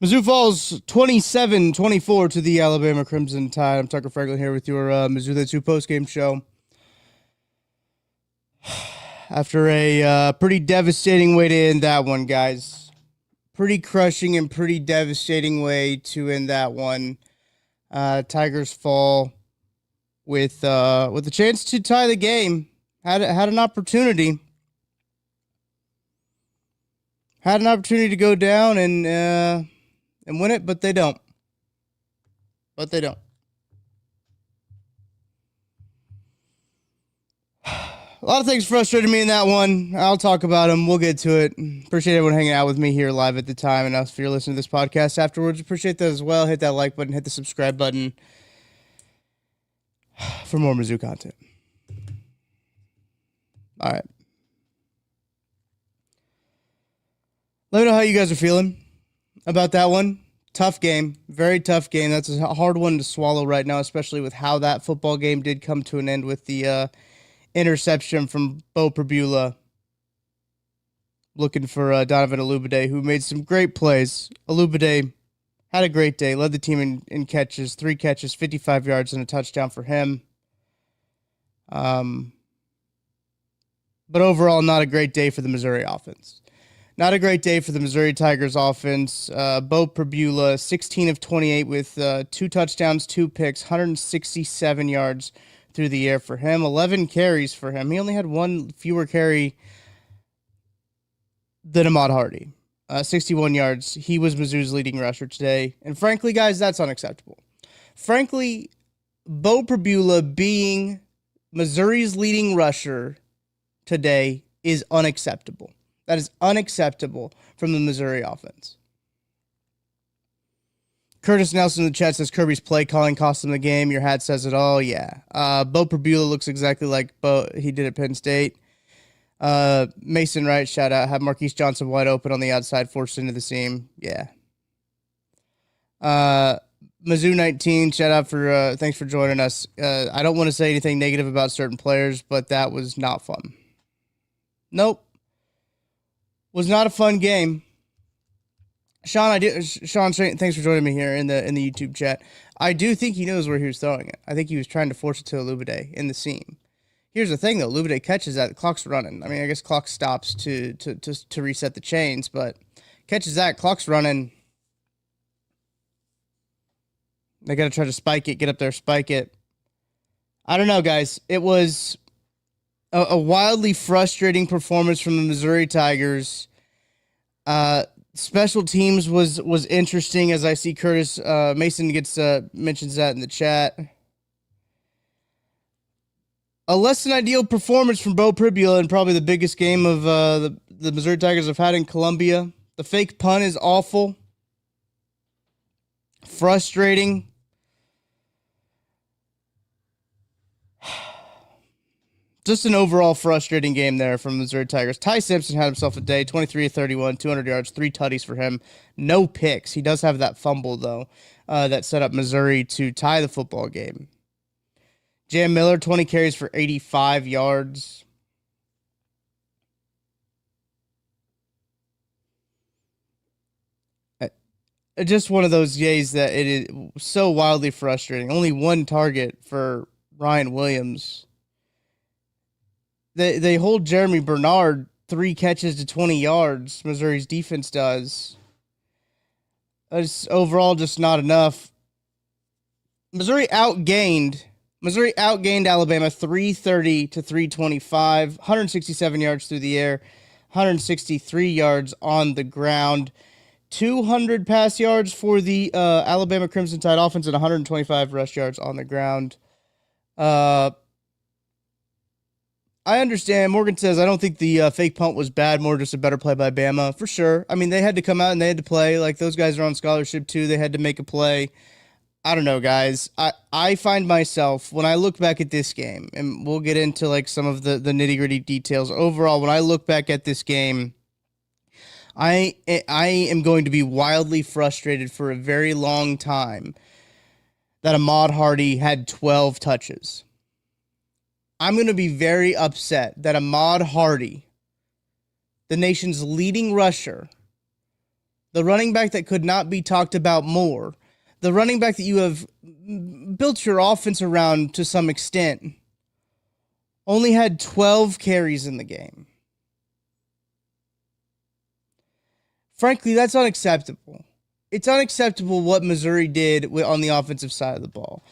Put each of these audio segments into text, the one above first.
Mizzou falls 27-24 to the Alabama Crimson Tide. I'm Tucker Franklin here with your Mizzou That's Who postgame show. After a pretty devastating way to end that one, guys. Pretty crushing and pretty devastating way to end that one. Tigers fall with a chance to tie the game. Had an opportunity. Had an opportunity to go down and win it, but they don't. A lot of things frustrated me in that one. I'll talk about them. We'll get to it. Appreciate everyone hanging out with me here live at the time. And if you're listening to this podcast afterwards, appreciate that as well. Hit that like button, hit the subscribe button for more Mizzou content. All right. Let me know how you guys are feeling about that one. Tough game. Very tough game. That's a hard one to swallow right now, especially with how that football game did come to an end with the interception from Bo Prabula looking for Donovan Olubade, who made some great plays. Olubade had a great day, led the team in catches, 3 catches, 55 yards, and a touchdown for him. But overall, not a great day for the Missouri offense. Not a great day for the Missouri Tigers offense. Bo Prabula, 16 of 28 with 2 touchdowns, 2 picks, 167 yards through the air for him. 11 carries for him. He only had 1 fewer carry than Ahmad Hardy. 61 yards. He was Mizzou's leading rusher today. And frankly, guys, that's unacceptable. Frankly, Bo Prabula being Missouri's leading rusher today is unacceptable. That is unacceptable from the Missouri offense. Curtis Nelson in the chat says Kirby's play calling cost him the game. Your hat says it all. Yeah. Bo Prabula looks exactly like he did at Penn State. Mason Wright, shout out. Have Marquise Johnson wide open on the outside, forced into the seam. Yeah. Mizzou 19, shout out for thanks for joining us. I don't want to say anything negative about certain players, but that was not fun. Nope. Was not a fun game. Sean, thanks for joining me here in the YouTube chat. I do think he knows where he was throwing it. I think he was trying to force it to Olubade in the seam. Here's the thing, though. Olubade catches that. The clock's running. I mean, I guess clock stops to reset the chains, but catches that. Clock's running. They got to try to spike it, get up there, spike it. I don't know, guys. It was a wildly frustrating performance from the Missouri Tigers. Special teams was interesting, as I see Curtis Mason mentions that in the chat. A less than ideal performance from Bo Prabula, and probably the biggest game of the Missouri Tigers have had in Columbia. The fake punt is awful, frustrating. Just an overall frustrating game there from the Missouri Tigers. Ty Simpson had himself a day, 23 of 31, 200 yards, 3 tutties for him. No picks. He does have that fumble, though, that set up Missouri to tie the football game. Jam Miller, 20 carries for 85 yards. Just one of those days that it is so wildly frustrating. Only 1 target for Ryan Williams. They hold Jeremy Bernard 3 catches to 20 yards. Missouri's defense does. It's overall just not enough. Missouri outgained Alabama 330 to 325. 167 yards through the air, 163 yards on the ground. 200 pass yards for the Alabama Crimson Tide offense and 125 rush yards on the ground. I understand. Morgan says, I don't think the fake punt was bad, more just a better play by Bama, for sure. I mean, they had to come out and they had to play. Like, those guys are on scholarship, too. They had to make a play. I don't know, guys. I find myself, when I look back at this game, and we'll get into, like, some of the nitty-gritty details. Overall, when I look back at this game, I am going to be wildly frustrated for a very long time that Ahmad Hardy had 12 touches. I'm going to be very upset that Ahmad Hardy, the nation's leading rusher, The running back that could not be talked about more. The running back that you have built your offense around to some extent only had 12 carries in the game. Frankly, that's unacceptable. It's unacceptable what Missouri did on the offensive side of the ball.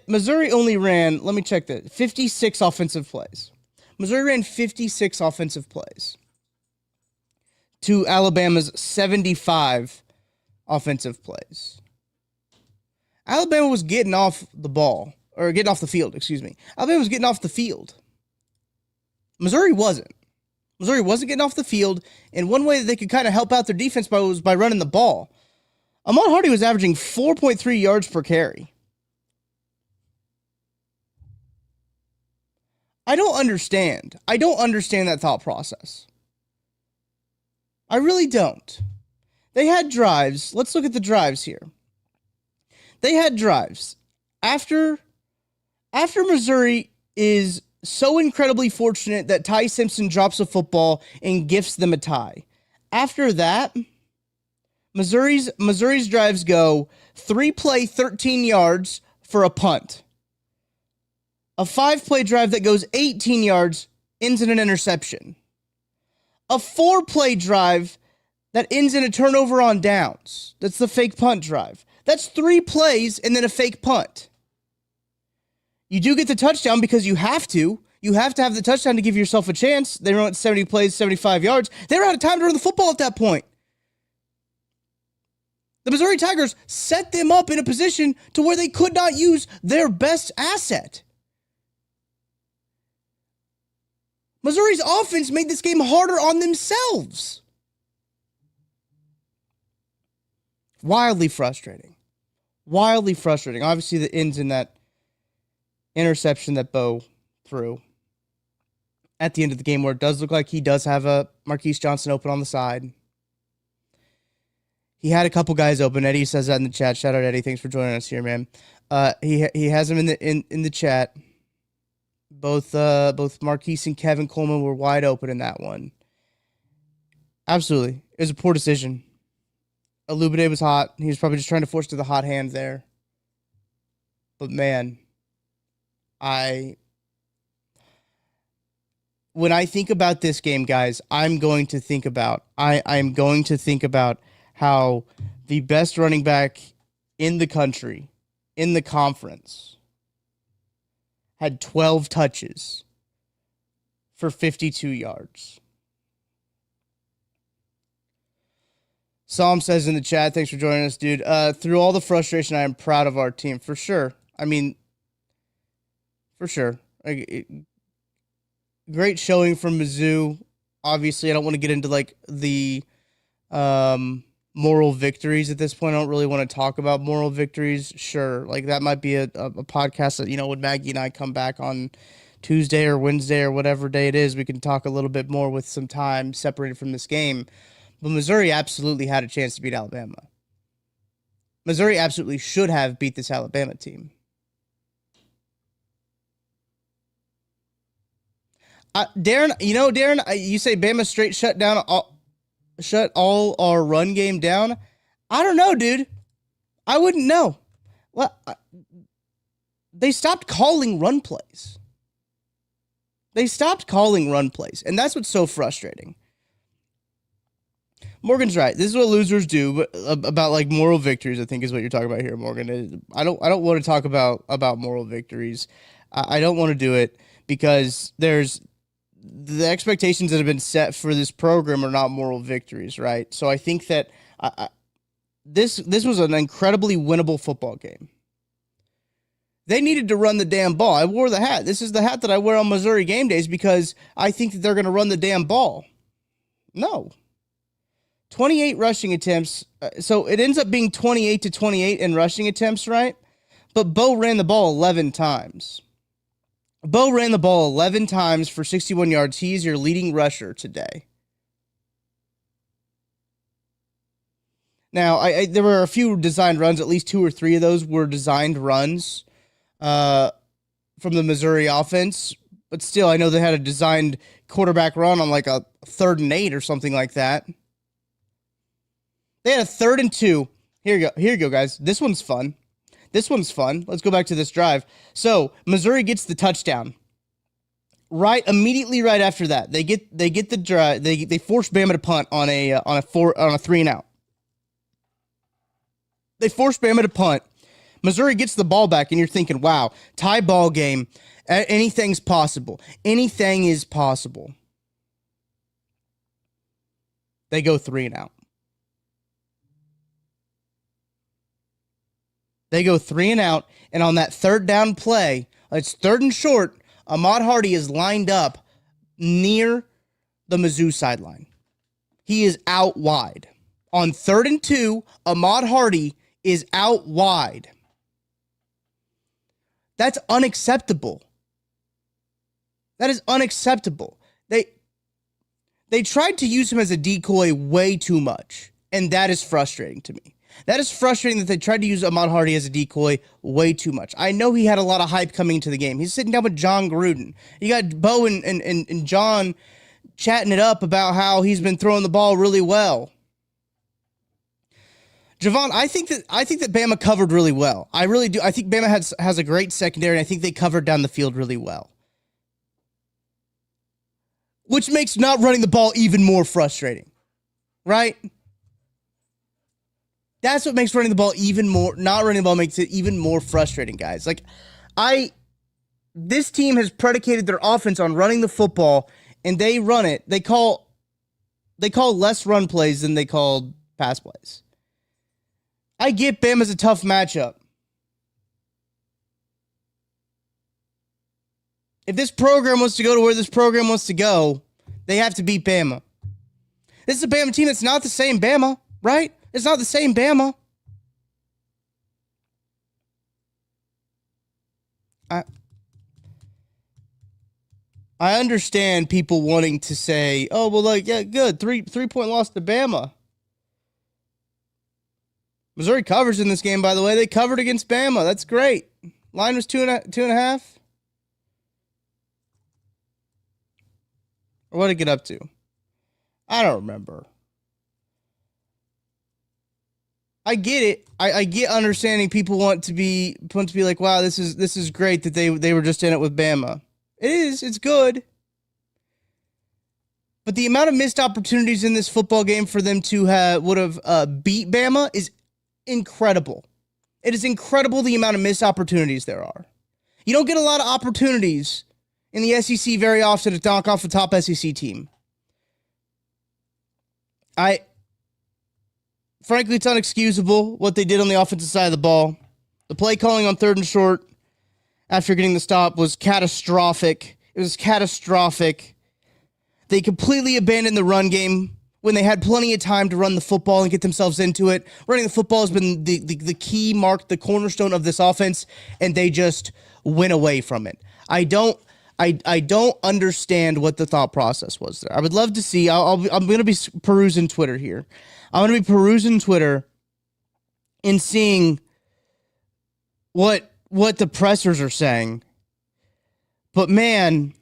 Missouri only ran, let me check that, 56 offensive plays. Missouri ran 56 offensive plays to Alabama's 75 offensive plays. Alabama was getting off the ball, or getting off the field, excuse me. Alabama was getting off the field. Missouri wasn't. Missouri wasn't getting off the field, and one way that they could kind of help out their defense was by running the ball. Ahmad Hardy was averaging 4.3 yards per carry. I don't understand. I don't understand that thought process. I really don't. They had drives. Let's look at the drives here. They had drives. After Missouri is so incredibly fortunate that Ty Simpson drops a football and gifts them a tie. After that, Missouri's drives go 3-play, 13 yards for a punt. A 5-play drive that goes 18 yards ends in an interception. A 4-play drive that ends in a turnover on downs. That's the fake punt drive. That's 3 plays and then a fake punt. You do get the touchdown because you have to. You have to have the touchdown to give yourself a chance. They run 70 plays, 75 yards. They were out of time to run the football at that point. The Missouri Tigers set them up in a position to where they could not use their best asset. Missouri's offense made this game harder on themselves. Wildly frustrating. Wildly frustrating. Obviously, the ends in that interception that Bo threw at the end of the game, where it does look like he does have a Marquise Johnson open on the side. He had a couple guys open. Eddie says that in the chat. Shout out, Eddie. Thanks for joining us here, man. He has him in the chat. Both Marquise and Kevin Coleman were wide open in that one. Absolutely. It was a poor decision. Alubade was hot. He was probably just trying to force to the hot hand there. But man, when I think about this game, guys, I'm going to think about how the best running back in the country, in the conference, had 12 touches for 52 yards. Psalm says in the chat, thanks for joining us, dude. Through all the frustration, I am proud of our team. For sure. I mean, for sure. Great showing from Mizzou. Obviously, I don't want to get into like the moral victories at this point. I don't really want to talk about moral victories. Sure. Like that might be a podcast that, when Maggie and I come back on Tuesday or Wednesday or whatever day it is, we can talk a little bit more with some time separated from this game. But Missouri absolutely had a chance to beat Alabama. Missouri absolutely should have beat this Alabama team. Darren, you say Bama straight shut all our run game down. I don't know, dude. I wouldn't know. Well, they stopped calling run plays. And that's what's so frustrating. Morgan's right. This is what losers do, but about like moral victories, I think is what you're talking about here, Morgan. I don't want to talk about moral victories. I don't want to do it because there's the expectations that have been set for this program are not moral victories, right? So I think that this was an incredibly winnable football game. They needed to run the damn ball. I wore the hat. This is the hat that I wear on Missouri game days because I think that they're going to run the damn ball. No. 28 rushing attempts. So it ends up being 28-28 in rushing attempts, right? But Bo ran the ball 11 times. Bo ran the ball 11 times for 61 yards. He's your leading rusher today. Now, there were a few designed runs. At least 2 or 3 of those were designed runs from the Missouri offense. But still, I know they had a designed quarterback run on like a 3rd and 8 or something like that. They had a 3rd and 2. Here you go. Here you go, guys. This one's fun. This one's fun. Let's go back to this drive. So Missouri gets the touchdown. Immediately right after that, they get the drive. They force Bama to punt on a 3 and out. They force Bama to punt. Missouri gets the ball back, and you're thinking, wow, tie ball game. Anything's possible. Anything is possible. They go 3 and out. They go 3 and out, and on that 3rd down play, it's 3rd and short, Ahmad Hardy is lined up near the Mizzou sideline. He is out wide. On 3rd and 2, Ahmad Hardy is out wide. That's unacceptable. That is unacceptable. They tried to use him as a decoy way too much, and that is frustrating to me. That is frustrating that they tried to use Ahmad Hardy as a decoy way too much. I know he had a lot of hype coming into the game. He's sitting down with John Gruden. You got Bo and John chatting it up about how he's been throwing the ball really well. Javon, I think that Bama covered really well. I really do. I think Bama has a great secondary, and I think they covered down the field really well. Which makes not running the ball even more frustrating, right? That's what makes running the ball even more, not running the ball makes it even more frustrating, guys. This team has predicated their offense on running the football, and they run it. They call less run plays than they call pass plays. I get Bama's a tough matchup. If this program wants to go to where this program wants to go, they have to beat Bama. This is a Bama team that's not the same Bama, right? It's not the same Bama. I understand people wanting to say, oh, well, yeah, good. 3-point loss to Bama. Missouri covers in this game, by the way. They covered against Bama. That's great. Line was 2.5. Or what did it get up to? I don't remember. I get it. I get understanding people want to be like, wow, this is great that they were just in it with Bama. It is. It's good. But the amount of missed opportunities in this football game for them to would have beat Bama is incredible. It is incredible the amount of missed opportunities there are. You don't get a lot of opportunities in the SEC very often to knock off a top SEC team. Frankly, it's unexcusable what they did on the offensive side of the ball. The play calling on 3rd and short after getting the stop was catastrophic. It was catastrophic. They completely abandoned the run game when they had plenty of time to run the football and get themselves into it. Running the football has been the key mark, the cornerstone of this offense, and they just went away from it. I don't understand what the thought process was there. I would love to see. I'm going to be perusing Twitter here. I'm going to be perusing Twitter and seeing what the pressers are saying. But man,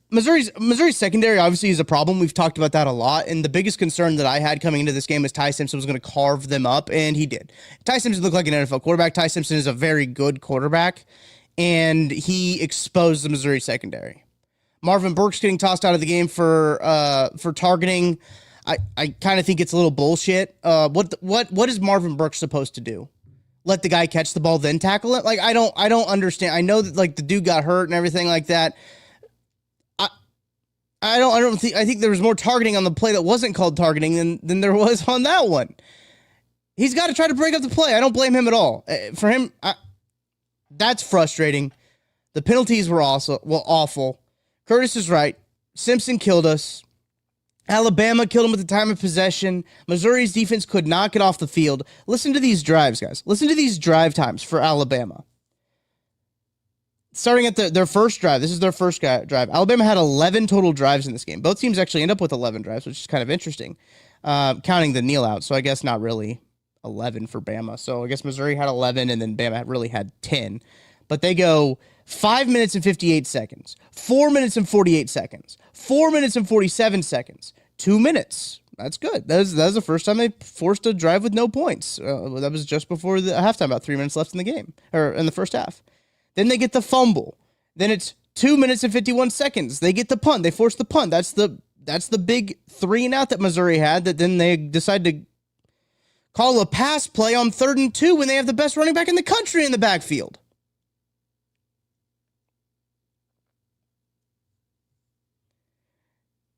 Missouri's secondary obviously is a problem. We've talked about that a lot. And the biggest concern that I had coming into this game is Ty Simpson was going to carve them up, and he did. Ty Simpson looked like an NFL quarterback. Ty Simpson is a very good quarterback, and he exposed the Missouri secondary. Marvin Burks getting tossed out of the game for targeting. I kind of think it's a little bullshit. What is Marvin Burks supposed to do? Let the guy catch the ball, then tackle it? I don't understand. I know that the dude got hurt and everything like that. I think there was more targeting on the play that wasn't called targeting than there was on that one. He's got to try to break up the play. I don't blame him at all. For him, that's frustrating. The penalties were also awful. Curtis is right. Simpson killed us. Alabama killed him at the time of possession. Missouri's defense could not get off the field. Listen to these drives, guys. Listen to these drive times for Alabama. Starting at their first drive. This is their first drive. Alabama had 11 total drives in this game. Both teams actually end up with 11 drives, which is kind of interesting, counting the kneel out. So I guess not really 11 for Bama. So I guess Missouri had 11, and then Bama really had 10. But they go 5 minutes and 58 seconds, 4 minutes and 48 seconds, 4 minutes and 47 seconds, 2 minutes. That's good. That was the first time they forced a drive with no points. That was just before the halftime, about 3 minutes left in the game, or in the first half. Then they get the fumble. Then it's 2 minutes and 51 seconds. They get the punt. They force the punt. That's the big 3-and-out that Missouri had, that then they decide to call a pass play on 3rd and 2 when they have the best running back in the country in the backfield.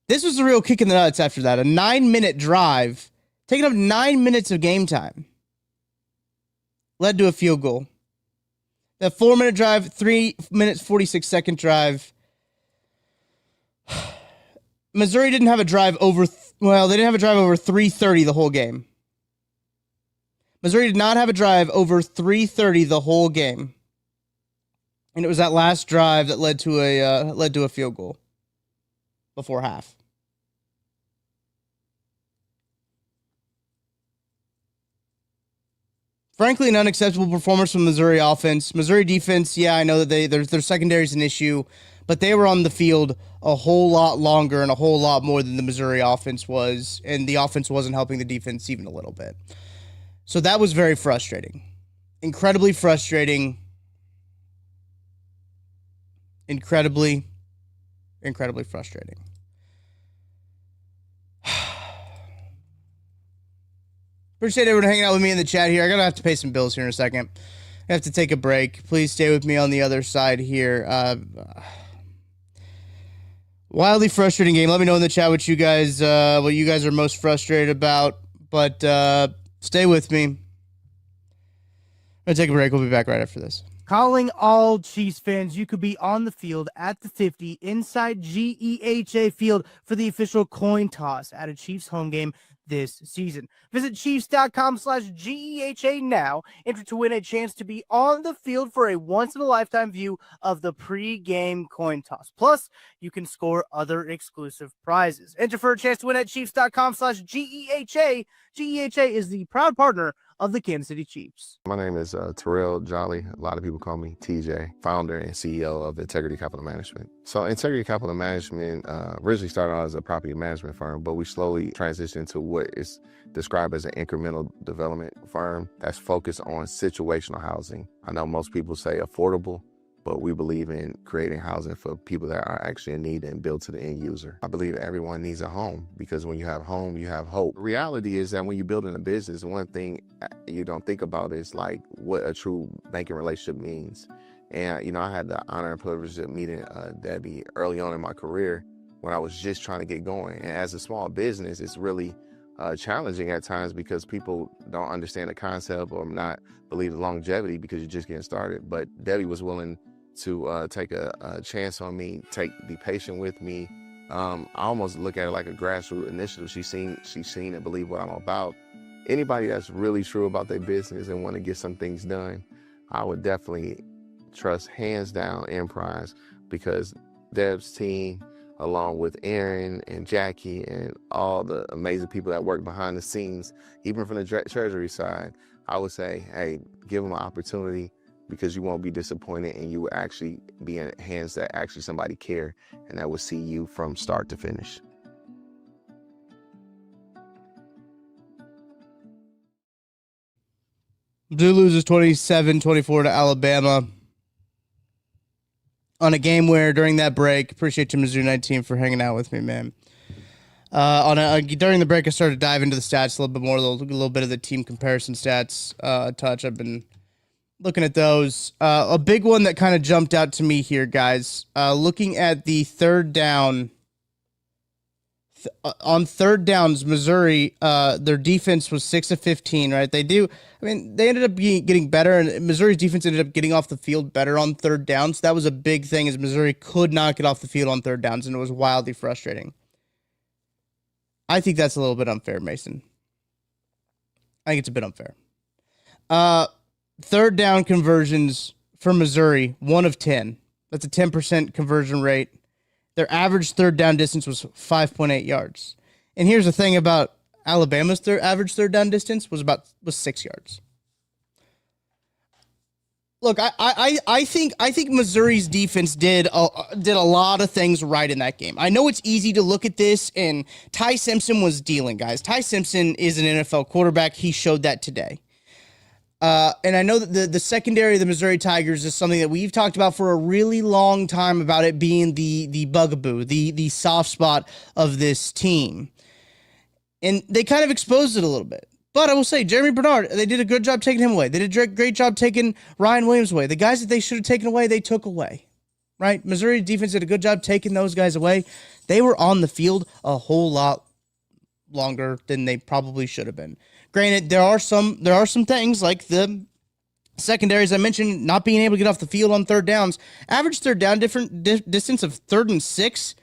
This was the real kick in the nuts after that. A 9-minute drive, taking up 9 minutes of game time, led to a field goal. That 4-minute drive, 3 minutes, 46-second drive. Missouri didn't have a drive over, they didn't have a drive over 3:30 the whole game. Missouri did not have a drive over 3:30 the whole game. And it was that last drive that led to a field goal before half. Frankly, an unacceptable performance from Missouri offense. Missouri defense, yeah, I know that their secondary is an issue, but they were on the field a whole lot longer and a whole lot more than the Missouri offense was, and the offense wasn't helping the defense even a little bit. So that was very frustrating. Incredibly frustrating. Incredibly frustrating. Appreciate everyone hanging out with me in the chat here. I'm going to have to pay some bills here in a second. I have to take a break. Please stay with me on the other side here. Wildly frustrating game. Let me know in the chat what you guys are most frustrated about. But stay with me. I'm going to take a break. We'll be back right after this. Calling all Chiefs fans, you could be on the field at the 50 inside GEHA Field for the official coin toss at a Chiefs home game this season. Visit Chiefs.com/GEHA now. Enter to win a chance to be on the field for a once-in-a-lifetime view of the pre-game coin toss. Plus, you can score other exclusive prizes. Enter for a chance to win at Chiefs.com/GEHA. GEHA is the proud partner of the Kansas City Chiefs. My name is Terrell Jolly. A lot of people call me TJ, founder and CEO of Integrity Capital Management. So Integrity Capital Management originally started out as a property management firm, but we slowly transitioned to what is described as an incremental development firm that's focused on situational housing. I know most people say affordable, but we believe in creating housing for people that are actually in need and built to the end user. I believe everyone needs a home, because when you have home, you have hope. The reality is that when you're building a business, one thing you don't think about is like what a true banking relationship means. And, I had the honor and privilege of meeting Debbie early on in my career when I was just trying to get going. And as a small business, it's really challenging at times because people don't understand the concept or not believe the longevity because you're just getting started. But Debbie was willing to take a chance on me, be patient with me. I almost look at it like a grassroots initiative. She's seen and believe what I'm about. Anybody that's really true about their business and want to get some things done, I would definitely trust hands down Emprise, because Deb's team, along with Aaron and Jackie and all the amazing people that work behind the scenes, even from the treasury side, I would say, hey, give them an opportunity, because you won't be disappointed and you will actually be in hands that actually somebody care and that will see you from start to finish. Mizzou loses 27-24 to Alabama on a game where during that break, appreciate you Mizzou 19 for hanging out with me, man. During the break, I started to dive into the stats a little bit more, a little bit of the team comparison stats touch. I've been looking at those. A big one that kind of jumped out to me here, guys. Looking at the third down. On third downs, Missouri, their defense was 6 of 15, right? They ended up getting better, and Missouri's defense ended up getting off the field better on third downs. So that was a big thing, is Missouri could not get off the field on third downs, and it was wildly frustrating. I think that's a little bit unfair, Mason. I think it's a bit unfair. Third down conversions for Missouri, 1 of 10. That's a 10% conversion rate. Their average third down distance was 5.8 yards. And here's the thing about Alabama's average third down distance was 6 yards. Look, I think Missouri's defense did a lot of things right in that game. I know it's easy to look at this, and Ty Simpson was dealing, guys. Ty Simpson is an NFL quarterback. He showed that today. And I know that the secondary of the Missouri Tigers is something that we've talked about for a really long time, about it being the bugaboo, the soft spot of this team. And they kind of exposed it a little bit. But I will say, Jeremy Bernard, they did a good job taking him away. They did a great job taking Ryan Williams away. The guys that they should have taken away, they took away. Right? Missouri defense did a good job taking those guys away. They were on the field a whole lot longer than they probably should have been. Granted, there are some things like the secondary, as I mentioned, not being able to get off the field on third downs. Average third down distance of 3rd and 6,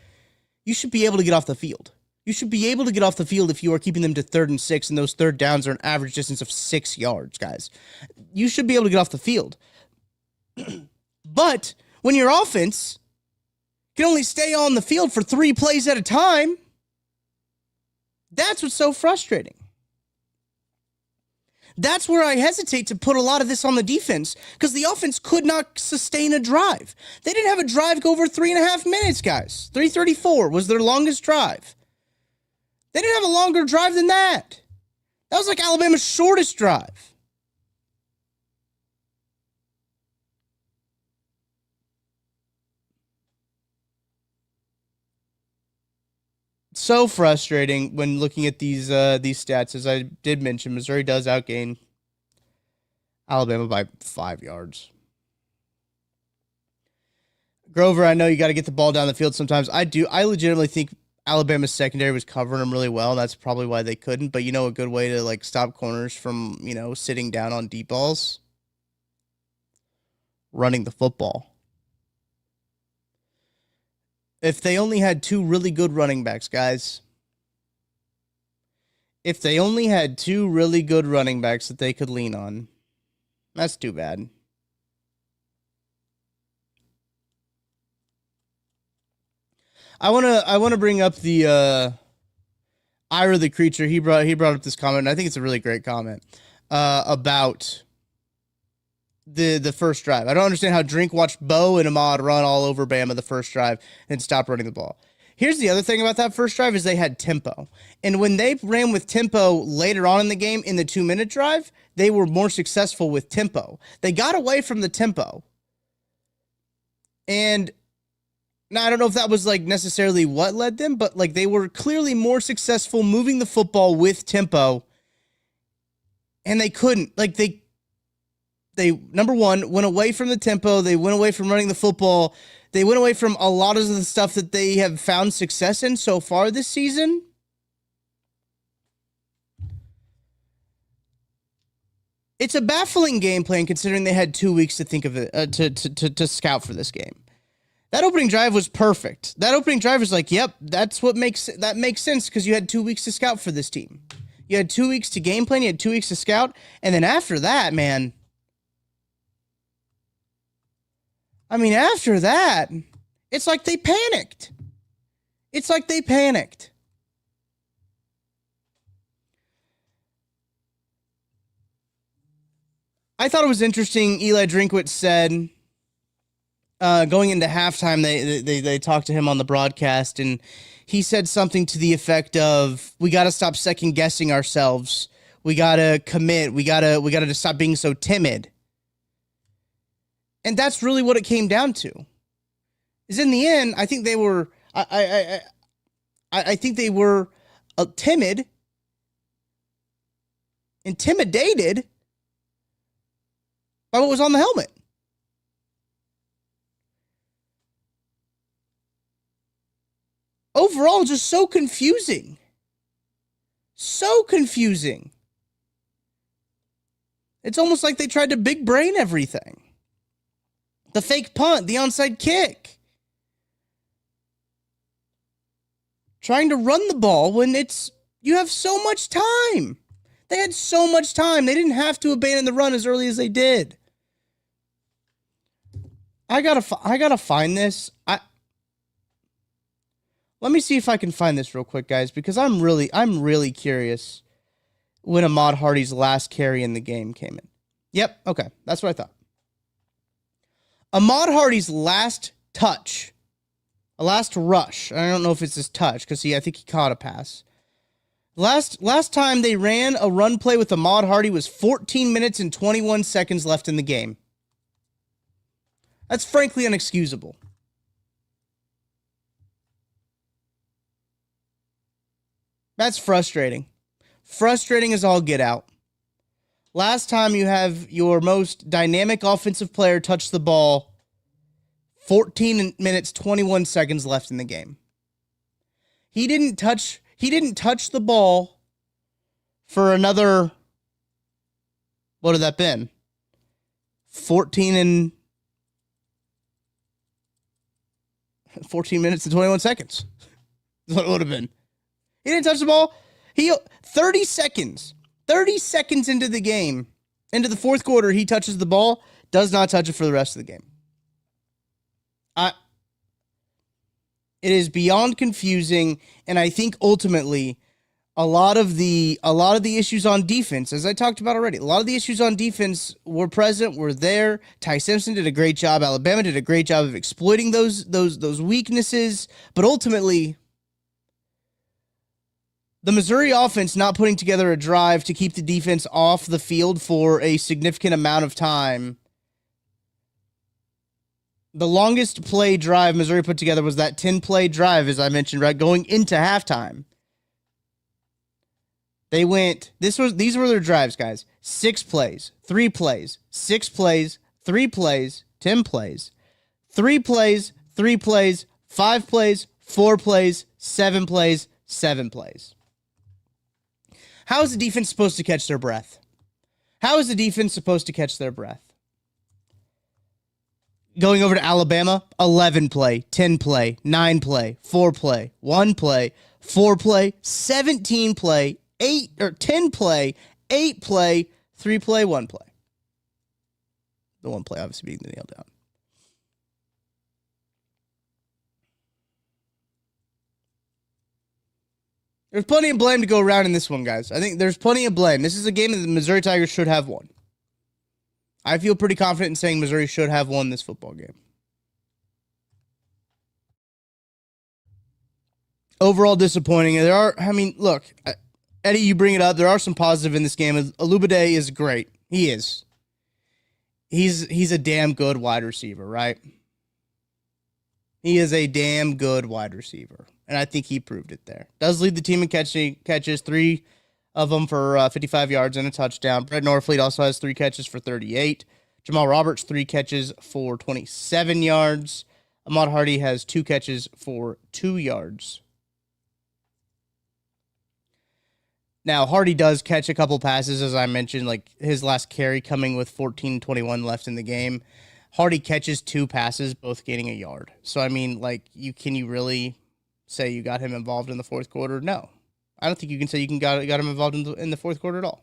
you should be able to get off the field. You should be able to get off the field if you are keeping them to 3rd and 6, and those third downs are an average distance of 6 yards, guys. You should be able to get off the field. But when your offense can only stay on the field for 3 plays at a time, that's what's so frustrating. That's where I hesitate to put a lot of this on the defense, because the offense could not sustain a drive. They didn't have a drive go over 3.5 minutes, guys. 3:34 was their longest drive. They didn't have a longer drive than that. That was like Alabama's shortest drive. So frustrating when looking at these stats. As I did mention, Missouri does outgain Alabama by 5 yards. Grover, I know you got to get the ball down the field sometimes. I legitimately think Alabama's secondary was covering them really well, and that's probably why they couldn't. But a good way to like stop corners from, sitting down on deep balls? Running the football. If they only had 2 really good running backs, guys. If they only had 2 really good running backs that they could lean on. That's too bad. I wanna bring up the Ira the Creature. He brought up this comment, and I think it's a really great comment about the first drive. I don't understand how Drink watched Bo and Ahmad run all over Bama the first drive and stop running the ball. Here's the other thing about that first drive is they had tempo. And when they ran with tempo later on in the game in the 2-minute drive, they were more successful with tempo. They got away from the tempo. And now I don't know if that was like necessarily what led them, but like they were clearly more successful moving the football with tempo. And they couldn't. Like they number one, went away from the tempo. They went away from running the football. They went away from a lot of the stuff that they have found success in so far this season. It's a baffling game plan considering they had 2 weeks to think of it, to scout for this game. That opening drive was perfect. That opening drive was like, yep, that makes sense because you had 2 weeks to scout for this team. You had 2 weeks to game plan. You had 2 weeks to scout. And then after that, man, after that, it's like they panicked. It's like they panicked. I thought it was interesting. Eli Drinkwitz said, going into halftime, they talked to him on the broadcast, and he said something to the effect of, "We got to stop second guessing ourselves. We got to commit. We got to stop being so timid." And that's really what it came down to. Is in the end, I think they were, I think they were timid, intimidated by what was on the helmet. Overall, just so confusing. So confusing. It's almost like they tried to big brain everything. The fake punt, the onside kick. Trying to run the ball when you have so much time. They had so much time. They didn't have to abandon the run as early as they did. I gotta find this. Let me see if I can find this real quick, guys, because I'm really curious when Ahmad Hardy's last carry in the game came in. Yep, okay, that's what I thought. Ahmad Hardy's last touch, a last rush. I don't know if it's his touch because I think he caught a pass. Last time they ran a run play with Ahmad Hardy was 14 minutes and 21 seconds left in the game. That's frankly inexcusable. That's frustrating. Frustrating as all get out. Last time you have your most dynamic offensive player touch the ball, 14 minutes, 21 seconds left in the game. He didn't touch the ball for another, what would that been? 14 minutes and 21 seconds. That's what it would have been. He didn't touch the ball. 30 seconds into the game, into the fourth quarter, he touches the ball, does not touch it for the rest of the game. It is beyond confusing, and I think ultimately a lot of the issues on defense, as I talked about already, a lot of the issues on defense were present, were there. Ty Simpson did a great job. Alabama did a great job of exploiting those weaknesses, but ultimately the Missouri offense not putting together a drive to keep the defense off the field for a significant amount of time. The longest play drive Missouri put together was that 10-play drive, as I mentioned, right, going into halftime. They went, these were their drives, guys. 6 plays, 3 plays, 6 plays, 3 plays, 10 plays, 3 plays, 3 plays, 5 plays, 4 plays, 7 plays, 7 plays. How is the defense supposed to catch their breath? How is the defense supposed to catch their breath? Going over to Alabama, 11 play, 10 play, 9 play, 4 play, 1 play, 4 play, 17 play, 10 play, 8 play, 3 play, 1 play. The 1 play obviously being the nail down. There's plenty of blame to go around in this one, guys. I think there's plenty of blame. This is a game that the Missouri Tigers should have won. I feel pretty confident in saying Missouri should have won this football game. Overall disappointing. Look, Eddie, you bring it up. There are some positive in this game. Alubade is great. He is. He's a damn good wide receiver, right? He is a damn good wide receiver. And I think he proved it there. Does lead the team in catches, 3 of them for 55 yards and a touchdown. Brett Norfleet also has 3 catches for 38. Jamal Roberts, 3 catches for 27 yards. Ahmad Hardy has 2 catches for 2 yards. Now, Hardy does catch a couple passes, as I mentioned, like his last carry coming with 14:21 left in the game. Hardy catches 2 passes, both gaining a yard. So, I mean, like, can you really say you got him involved in the fourth quarter? No. I don't think you can say you got him involved in the fourth quarter at all.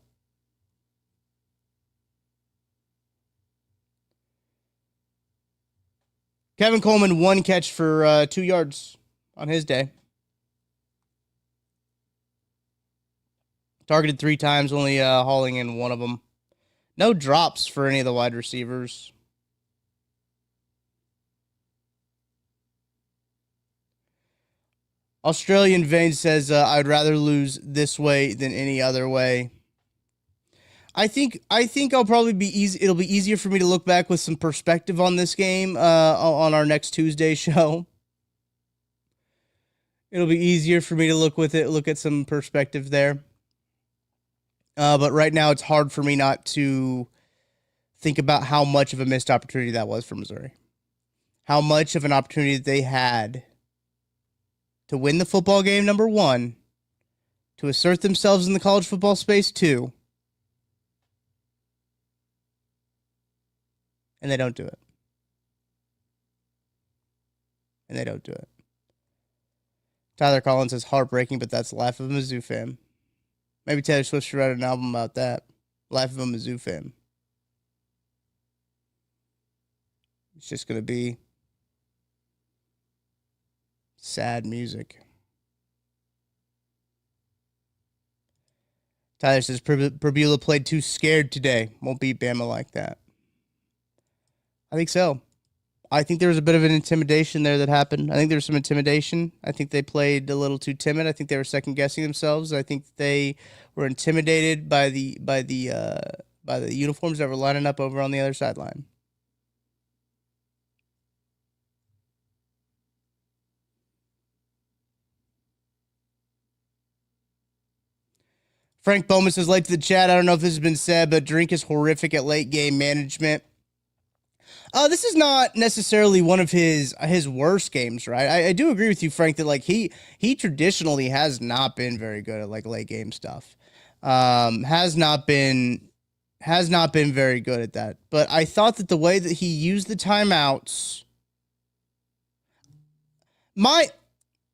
Kevin Coleman, 1 catch for 2 yards on his day. Targeted 3 times, only hauling in 1 of them. No drops for any of the wide receivers. Australian Vane says, I'd rather lose this way than any other way. I think I'll probably be easy. It'll be easier for me to look back with some perspective on this game on our next Tuesday show. It'll be easier for me to look at some perspective there. But right now it's hard for me not to think about how much of a missed opportunity that was for Missouri. How much of an opportunity they had to win the football game, number 1, to assert themselves in the college football space, 2, and they don't do it. Tyler Collins says, heartbreaking, but that's the life of a Mizzou fan. Maybe Taylor Swift should write an album about that. Life of a Mizzou fan. It's just going to be sad music. Tyler says, Prabula played too scared today. Won't beat Bama like that. I think so. I think there was a bit of an intimidation there that happened. I think there was some intimidation. I think they played a little too timid. I think they were second guessing themselves. I think they were intimidated by the uniforms that were lining up over on the other sideline. Frank Bowman says, late to the chat. I don't know if this has been said, but Drink is horrific at late game management. This is not necessarily one of his worst games, right? I do agree with you, Frank, that like he traditionally has not been very good at like late game stuff. Has not been very good at that. But I thought that the way that he used the timeouts,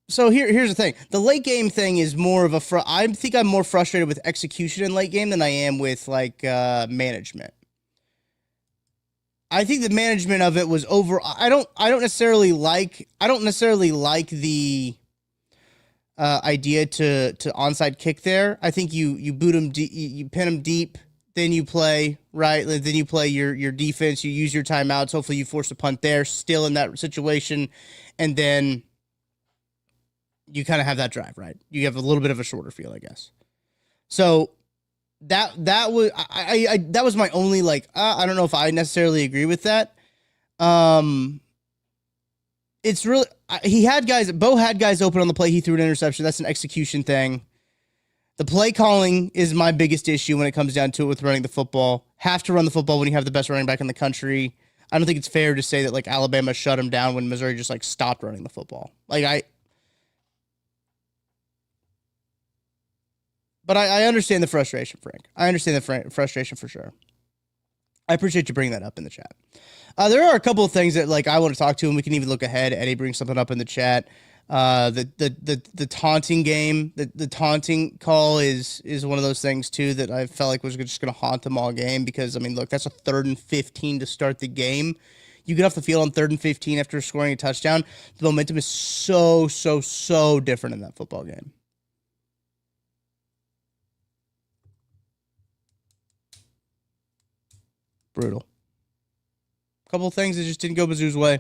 so here's the thing. The late game thing is more of I think I'm more frustrated with execution in late game than I am with like management. I think the management of it was over. I don't necessarily like the idea to onside kick there. I think you boot him, you pin him deep, then you play right. Then you play your defense. You use your timeouts. Hopefully you force a punt there, still in that situation, and then you kind of have that drive, right? You have a little bit of a shorter field, I guess. So that was that was my only like I don't know if I necessarily agree with that. It's really Bo had guys open on the play. He threw an interception. That's an execution thing. The play calling is my biggest issue when it comes down to it with running the football. Have to run the football when you have the best running back in the country. I don't think it's fair to say that like Alabama shut him down when Missouri just like stopped running the football. But I understand the frustration, Frank. I understand the frustration for sure. I appreciate you bringing that up in the chat. There are a couple of things that like I want to talk to, and we can even look ahead. Eddie brings something up in the chat. The taunting game, the taunting call is one of those things too that I felt like was just going to haunt them all game because I mean, look, that's a 3rd and 15 to start the game. You get off the field on 3rd and 15 after scoring a touchdown. The momentum is so different in that football game. Brutal. Couple of things that just didn't go Mizzou's way.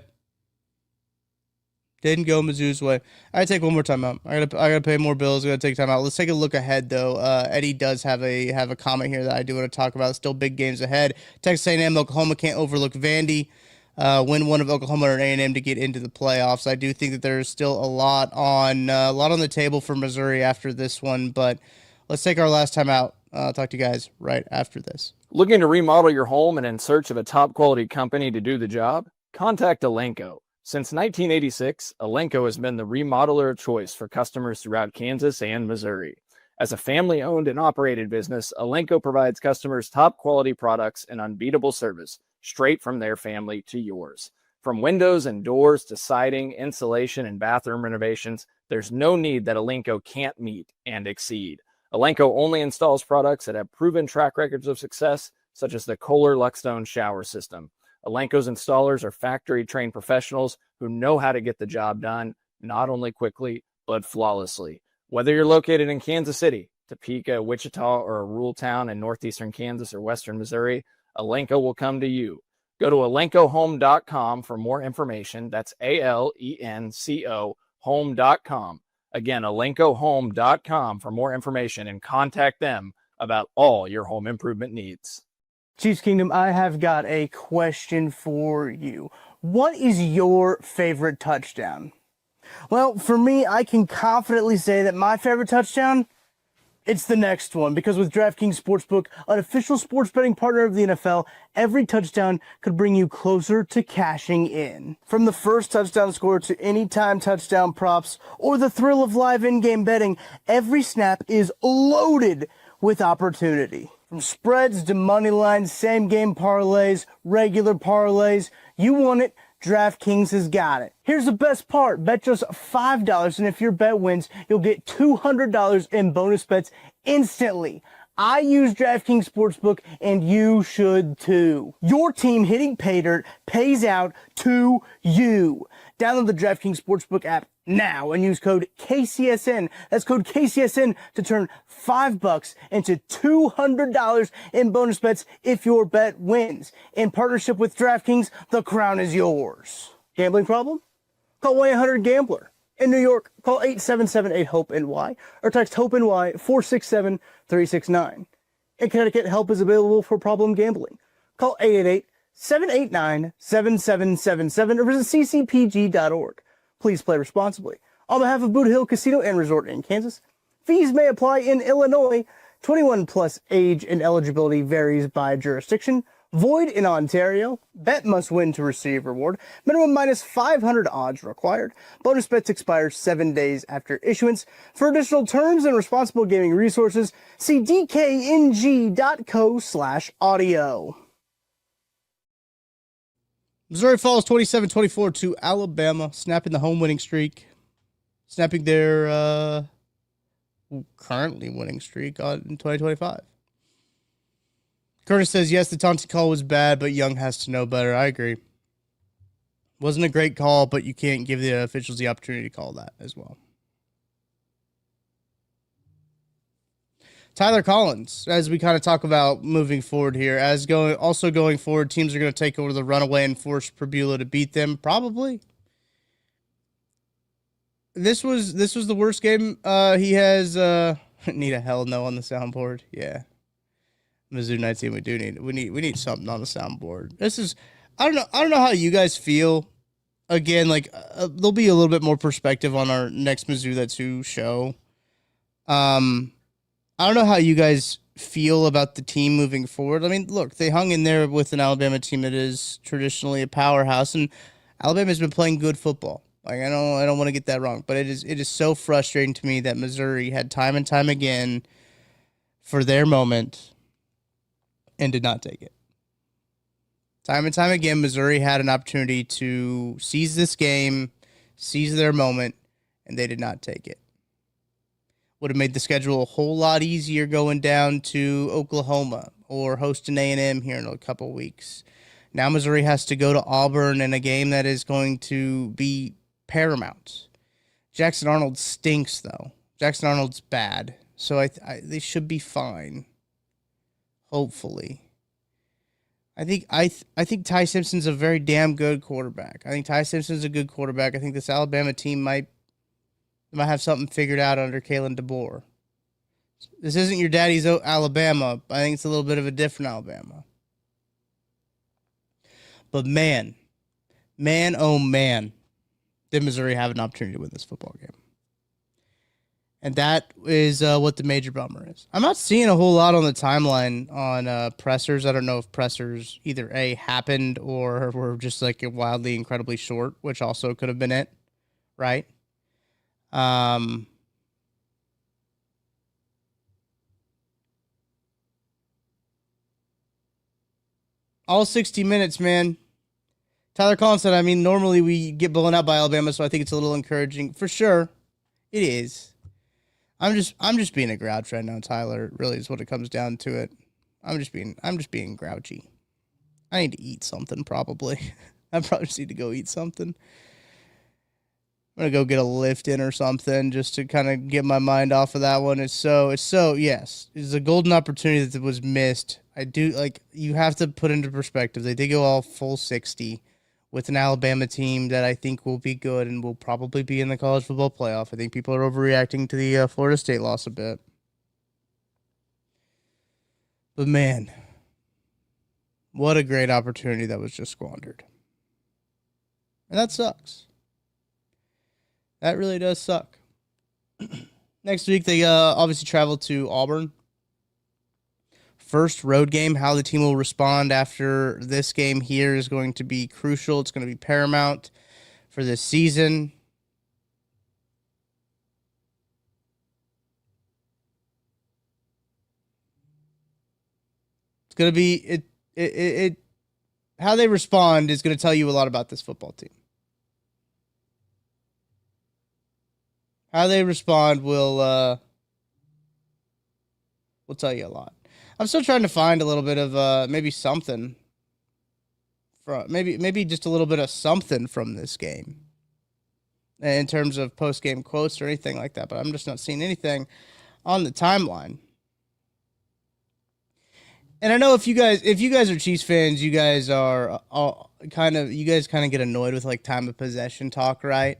Didn't go Mizzou's way. I take one more time out. I gotta pay more bills. I gotta take time out. Let's take a look ahead though. Eddie does have a comment here that I do want to talk about. Still big games ahead. Texas A&M, Oklahoma can't overlook Vandy. Win one of Oklahoma or A&M to get into the playoffs. I do think that there's still a lot on the table for Missouri after this one. But let's take our last time out. I'll talk to you guys right after this. Looking to remodel your home and in search of a top-quality company to do the job? Contact Elenco. Since 1986, Elenco has been the remodeler of choice for customers throughout Kansas and Missouri. As a family-owned and operated business, Elenco provides customers top-quality products and unbeatable service, straight from their family to yours. From windows and doors to siding, insulation, and bathroom renovations, there's no need that Elenco can't meet and exceed. Elenco only installs products that have proven track records of success, such as the Kohler Luckstone shower system. Elenco's installers are factory-trained professionals who know how to get the job done, not only quickly, but flawlessly. Whether you're located in Kansas City, Topeka, Wichita, or a rural town in northeastern Kansas or western Missouri, Elenco will come to you. Go to elencohome.com for more information. That's ALENCO home.com. Again, elencohome.com for more information and contact them about all your home improvement needs. Chiefs Kingdom, I have got a question for you. What is your favorite touchdown? Well, for me, I can confidently say that my favorite touchdown, it's the next one, because with DraftKings Sportsbook, an official sports betting partner of the NFL, every touchdown could bring you closer to cashing in. From the first touchdown score to anytime touchdown props or the thrill of live in-game betting, every snap is loaded with opportunity. From spreads to money lines, same-game parlays, regular parlays, you want it, DraftKings has got it. Here's the best part. Bet just $5, and if your bet wins, you'll get $200 in bonus bets instantly. I use DraftKings Sportsbook, and you should too. Your team hitting pay dirt pays out to you. Download the DraftKings Sportsbook app now and use code KCSN. That's code KCSN to turn $5 into $200 in bonus bets if your bet wins. In partnership with DraftKings, the crown is yours. Gambling problem? Call 1-800-GAMBLER. In New York, call 877-8-HOPE-NY or text HOPE-NY 467-369. In Connecticut, help is available for problem gambling. Call 888-789-7777 or visit ccpg.org. Please play responsibly. On behalf of Boot Hill Casino and Resort in Kansas, fees may apply in Illinois. 21 plus age and eligibility varies by jurisdiction. Void in Ontario. Bet must win to receive reward. Minimum minus 500 odds required. Bonus bets expire 7 days after issuance. For additional terms and responsible gaming resources, see dkng.co/audio. Missouri falls 27-24 to Alabama, snapping the home winning streak, snapping their currently winning streak in 2025. Curtis says, yes, the taunting call was bad, but Young has to know better. I agree. Wasn't a great call, but you can't give the officials the opportunity to call that as well. Tyler Collins, as we kind of talk about moving forward here, going forward, teams are going to take over the runaway and force Prbula to beat them, probably. This was the worst game he has. Need a hell no on the soundboard. Yeah, Mizzou 19. We need something on the soundboard. This is I don't know how you guys feel. Again, like there'll be a little bit more perspective on our next Mizzou That's Who show. I don't know how you guys feel about the team moving forward. I mean, look, they hung in there with an Alabama team that is traditionally a powerhouse, and Alabama's been playing good football. Like I don't want to get that wrong, but it is so frustrating to me that Missouri had time and time again for their moment and did not take it. Time and time again, Missouri had an opportunity to seize this game, seize their moment, and they did not take it. Would have made the schedule a whole lot easier going down to Oklahoma or hosting A&M here in a couple weeks. Now Missouri has to go to Auburn in a game that is going to be paramount. Jackson Arnold stinks, though. Jackson Arnold's bad, so they should be fine. Hopefully, I think Ty Simpson's a very damn good quarterback. I think Ty Simpson's a good quarterback. I think this Alabama team might have something figured out under Kalen DeBoer. This isn't your daddy's Alabama. I think it's a little bit of a different Alabama. But man, oh man, did Missouri have an opportunity to win this football game. And that is what the major bummer is. I'm not seeing a whole lot on the timeline on pressers. I don't know if pressers either A, happened or were just like wildly, incredibly short, which also could have been it, right? All 60 minutes, man. Tyler Collins said, I mean, normally we get blown out by Alabama, so I think it's a little encouraging. For sure, it is. I'm just being a grouch right now, Tyler. Really is what it comes down to it. I'm just being grouchy. I need to eat something, probably. I probably just need to go eat something. I'm gonna go get a lift in or something just to kind of get my mind off of that one. It's so yes, it's a golden opportunity that was missed. I do you have to put into perspective. They did go all full 60 with an Alabama team that I think will be good and will probably be in the college football playoff. I think people are overreacting to the Florida State loss a bit. But man, what a great opportunity that was just squandered. And that sucks. That really does suck. Next week, they obviously travel to Auburn. First road game. How the team will respond after this game here is going to be crucial. It's going to be paramount for this season. It's going to be it. How they respond is going to tell you a lot about this football team. How they respond will tell you a lot. I'm still trying to find a little bit of maybe something from maybe just a little bit of something from this game in terms of post-game quotes or anything like that, but I'm just not seeing anything on the timeline. And I know if you guys are Chiefs fans, you guys are you guys kind of get annoyed with like time of possession talk, right?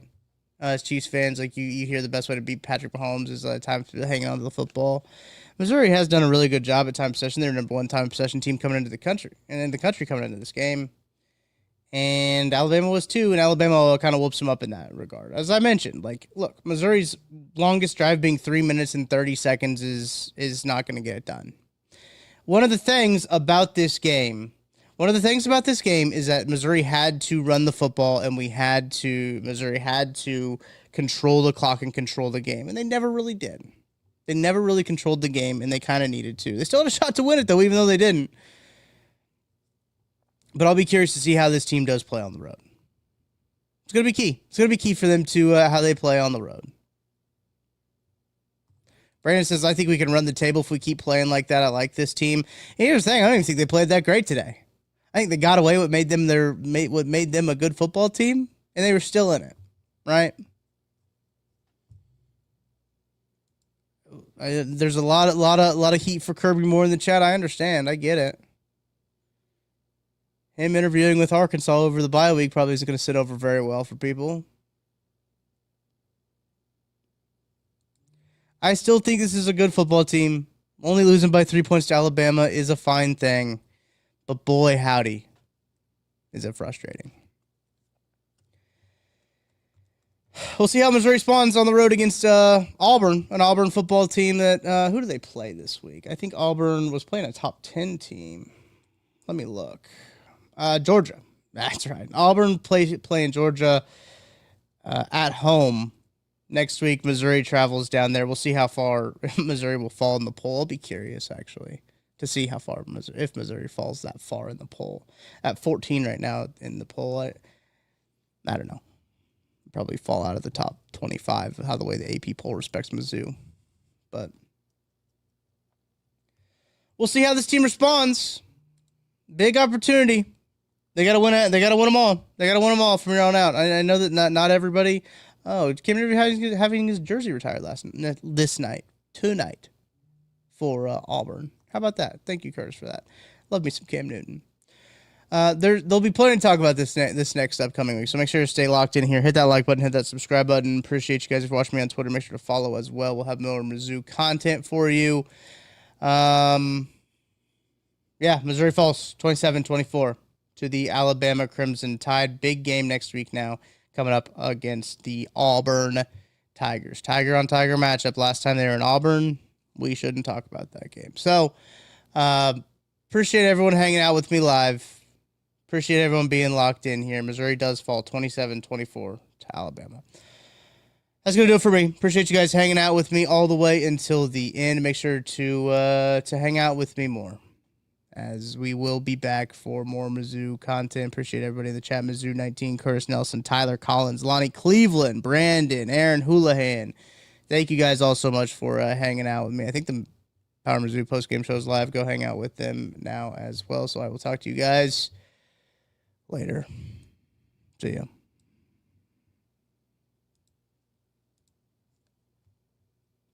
As Chiefs fans, like you hear the best way to beat Patrick Mahomes is time hanging on to the football. Missouri has done a really good job at time of possession. They're number one time of possession team coming into the country, and in the country coming into this game. And Alabama was too, and Alabama kind of whoops them up in that regard. As I mentioned, like, look, Missouri's longest drive being 3 minutes and 30 seconds is not going to get it done. One of the things about this game is that Missouri had to run the football, and Missouri had to control the clock and control the game, and they never really did. They never really controlled the game, and they kind of needed to. They still had a shot to win it, though, even though they didn't. But I'll be curious to see how this team does play on the road. It's going to be key. It's going to be key for them to how they play on the road. Brandon says, I think we can run the table if we keep playing like that. I like this team. And here's the thing. I don't even think they played that great today. I think they got away what made them a good football team, and they were still in it, right? There's a lot of heat for Kirby Moore in the chat. I understand. I get it. Him interviewing with Arkansas over the bye week probably isn't going to sit over very well for people. I still think this is a good football team. Only losing by 3 points to Alabama is a fine thing. But boy, howdy, is it frustrating. We'll see how Missouri responds on the road against Auburn, an Auburn football team that, who do they play this week? I think Auburn was playing a top 10 team. Let me look. Georgia. That's right. Auburn playing Georgia at home. Next week, Missouri travels down there. We'll see how far Missouri will fall in the poll. I'll be curious, actually, to see how far if Missouri falls that far in the poll. At 14 right now in the poll, I don't know. Probably fall out of the top 25, how the way the AP poll respects Mizzou. But we'll see how this team responds. Big opportunity. They got to win it. They got to win them all. They got to win them all from here on out. I know that not everybody. Oh, Cam Newton having his jersey retired tonight for Auburn. How about that? Thank you, Curtis, for that. Love me some Cam Newton. There'll be plenty to talk about this next upcoming week, so make sure to stay locked in here. Hit that like button, hit that subscribe button. Appreciate you guys for watching me on Twitter. Make sure to follow as well. We'll have more Mizzou content for you. Missouri falls 27-24 to the Alabama Crimson Tide. Big game next week now, coming up against the Auburn Tigers. Tiger on Tiger matchup. Last time they were in Auburn, we shouldn't talk about that game. So, appreciate everyone hanging out with me live. Appreciate everyone being locked in here. Missouri does fall 27-24 to Alabama. That's going to do it for me. Appreciate you guys hanging out with me all the way until the end. Make sure to hang out with me more, as we will be back for more Mizzou content. Appreciate everybody in the chat. Mizzou 19, Curtis Nelson, Tyler Collins, Lonnie Cleveland, Brandon, Aaron Houlihan. Thank you guys all so much for hanging out with me. I think the Power Mizzou postgame shows live. Go hang out with them now as well. So I will talk to you guys later. See ya.